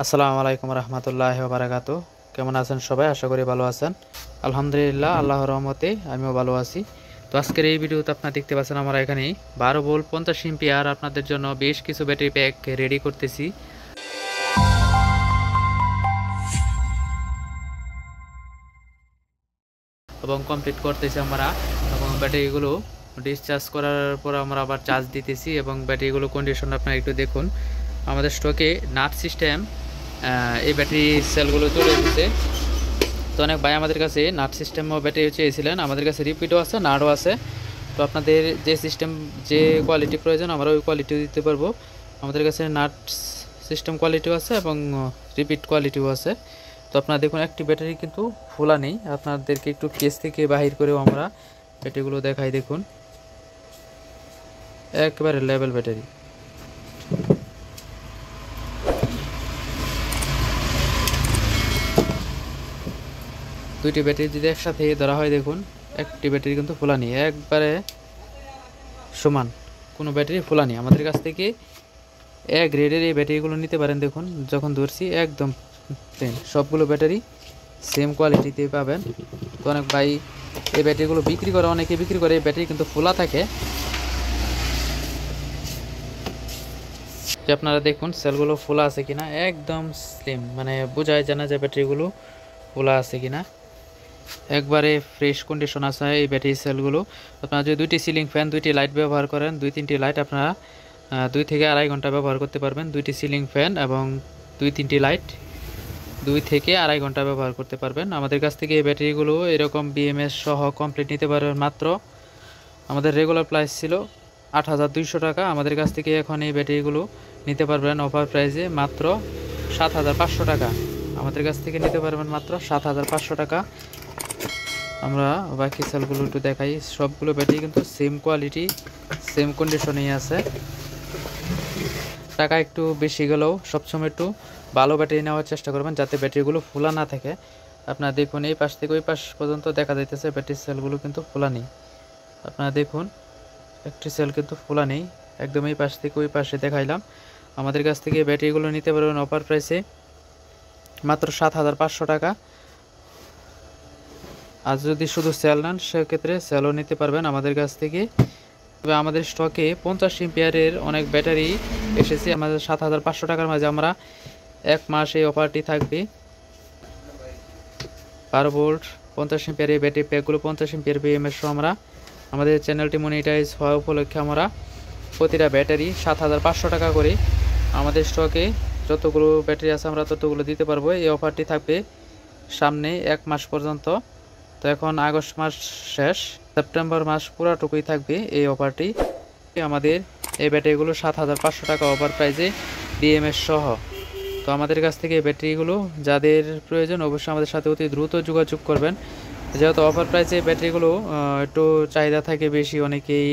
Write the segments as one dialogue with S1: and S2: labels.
S1: আসসালামু আলাইকুম রহমতুল্লাহি ওয়া বারাকাতুহু। কেমন আছেন সবাই? আশা করি ভালো আছেন। আলহামদুলিল্লাহ, আল্লাহর রহমতে আমিও ভালো আছি। তো আজকের এই ভিডিওতে আপনারা দেখতে পাচ্ছেন আমরা এখানে 12 ভোল্ট 50 এম্পিয়ার আপনাদের জন্য বেশ কিছু ব্যাটারি প্যাক রেডি করতেছি এবং কমপ্লিট করতেছি আমরা, এবং ব্যাটারিগুলো ডিসচার্জ করার পর আমরা আবার চার্জ দিতেছি এবং ব্যাটারিগুলো কন্ডিশন আপনারা একটু দেখুন। আমাদের স্টকে নাট সিস্টেম এই ব্যাটারি সেলগুলো চলে এসেছে। তো অনেক ভাই আমাদের কাছে নাট সিস্টেম ব্যাটারি চেয়েছিলেন, আমাদের কাছে রিপিটও আছে, নাটও আছে। তো আপনাদের যে সিস্টেম যে কোয়ালিটি প্রয়োজন আমরা ওই কোয়ালিটিও দিতে পারবো। আমাদের কাছে নাট সিস্টেম কোয়ালিটিও আছে এবং রিপিট কোয়ালিটিও আছে। তো আপনারা দেখুন, একটি ব্যাটারি কিন্তু ফোলা নেই। আপনাদেরকে একটু কেস থেকে বাহির করেও আমরা ব্যাটারিগুলো দেখাই। দেখুন, একেবারে লেভেল ব্যাটারি। দুইটি ব্যাটারি যদি একসাথে ধরা হয়, দেখুন একটি ব্যাটারি কিন্তু ফোলা নেই, একবারে সমান, কোনো ব্যাটারি ফোলা নেই। আমাদের কাছ থেকে এক গ্রেডের এই ব্যাটারিগুলো নিতে পারেন। দেখুন যখন ধরছি একদম প্লেন, সবগুলো ব্যাটারি সেম কোয়ালিটিতে পাবেন। তো অনেক ভাই এই ব্যাটারিগুলো বিক্রি করে, অনেকে বিক্রি করে এই ব্যাটারি কিন্তু ফোলা থাকে। যে আপনারা দেখুন সেলগুলো ফোলা আছে কিনা, একদম স্লিম, মানে বোঝাই যায় না যে ব্যাটারিগুলো ফোলা আছে কিনা। একবারে ফ্রেশ কন্ডিশন আছে এই ব্যাটারি সেলগুলো। আপনারা যদি দুইটি সিলিং ফ্যান, দুইটি লাইট ব্যবহার করেন, 2-3টি লাইট আপনারা 2 থেকে আড়াই ঘন্টা ব্যবহার করতে পারবেন। দুইটি সিলিং ফ্যান এবং 2-3টি লাইট 2 থেকে আড়াই ঘন্টা ব্যবহার করতে পারবেন। আমাদের কাছ থেকে এই ব্যাটারিগুলো এরকম বিএমএস সহ কমপ্লিট নিতে পারবেন মাত্র, আমাদের রেগুলার প্রাইস ছিল 8,200 টাকা। আমাদের কাছ থেকে এখন এই ব্যাটারিগুলো নিতে পারবেন অফার প্রাইসে মাত্র 7,500 টাকা। আমাদের কাছ থেকে নিতে পারবেন মাত্র 7,500 টাকা। আমরা বাকি সেলগুলো একটু দেখাই। সবগুলো ব্যাটারি কিন্তু সেম কোয়ালিটি, সেম কন্ডিশনেই আছে। টাকা একটু বেশি গেলেও সবসময় একটু ভালো ব্যাটারি নেওয়ার চেষ্টা করবেন, যাতে ব্যাটারিগুলো ফোলা না থাকে। আপনারা দেখুন এই পাশ থেকে ওই পাশ পর্যন্ত দেখা যাইতেছে ব্যাটারি সেলগুলো কিন্তু ফোলা নেই। আপনারা দেখুন একটি সেল কিন্তু ফোলা নেই, একদম এই পাশ থেকে ওই পাশে দেখাইলাম। আমাদের কাছ থেকে ব্যাটারিগুলো নিতে পারবেন অফার প্রাইসে মাত্র 7,500 টাকা। আর যদি শুধু সেল নেন সেক্ষেত্রে সেলও নিতে পারবেন আমাদের কাছ থেকে। তবে আমাদের স্টকে 50 এম্পিয়ারের অনেক ব্যাটারি এসেছে। আমাদের 7,500 টাকার মাঝে আমরা 1 মাস এই অফারটি থাকবে। 12 ভোল্ট 50 এম্পিয়ার এই ব্যাটারি প্যাকগুলো 50 এম্পিয়ার বিএমএস সহ আমরা আমাদের চ্যানেলটি মনিটাইজ হওয়া উপলক্ষে আমরা প্রতিটা ব্যাটারি 7,500 টাকা করে আমাদের স্টকে যতগুলো ব্যাটারি আছে আমরা ততগুলো দিতে পারবো। এই অফারটি থাকবে সামনে 1 মাস পর্যন্ত। তো এখন আগস্ট মাস শেষ, সেপ্টেম্বর মাস পুরাটুকুই থাকবে এই অফারটি। আমাদের এই ব্যাটারিগুলো 7,500 টাকা অফার প্রাইসে বিএমএস সহ। তো আমাদের কাছ থেকে এই ব্যাটারিগুলো যাদের প্রয়োজন অবশ্যই আমাদের সাথে অতি দ্রুত যোগাযোগ করবেন, যেহেতু অফার প্রাইসে ব্যাটারিগুলো একটু চাহিদা থাকে বেশি। অনেকেই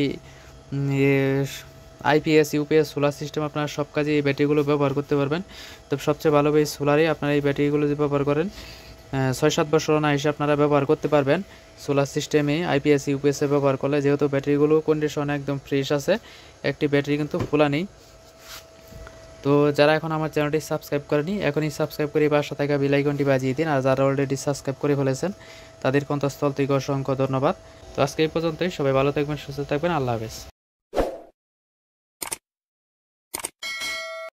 S1: আইপিএস, ইউপিএস, সোলার সিস্টেম আপনারা সব কাজে এই ব্যাটারিগুলো ব্যবহার করতে পারবেন। তো সবচেয়ে ভালো এই সোলারে আপনারা এই ব্যাটারিগুলো যদি ব্যবহার করেন 6-7 বছর না এসে আপনারা ব্যবহার করতে পারবেন সোলার সিস্টেমে আইপিএস, ইউপিএসে ব্যবহার করলে, যেহেতু ব্যাটারিগুলো কন্ডিশন একদম ফ্রেশ আছে, একটি ব্যাটারি কিন্তু ফোলা নেই। তো যারা এখন আমার চ্যানেলটি সাবস্ক্রাইব করেনি এখনই সাবস্ক্রাইব করে পাশে থাকা বেল আইকনটি বাজিয়ে দিন। আর যারা অলরেডি সাবস্ক্রাইব করে ফেলেছেন তাদের অন্তঃস্থল থেকে অসংখ্য ধন্যবাদ। তো আজকে এই পর্যন্তই, সবাই ভালো থাকবেন, সুস্থ থাকবেন, আল্লাহ হাফেজ।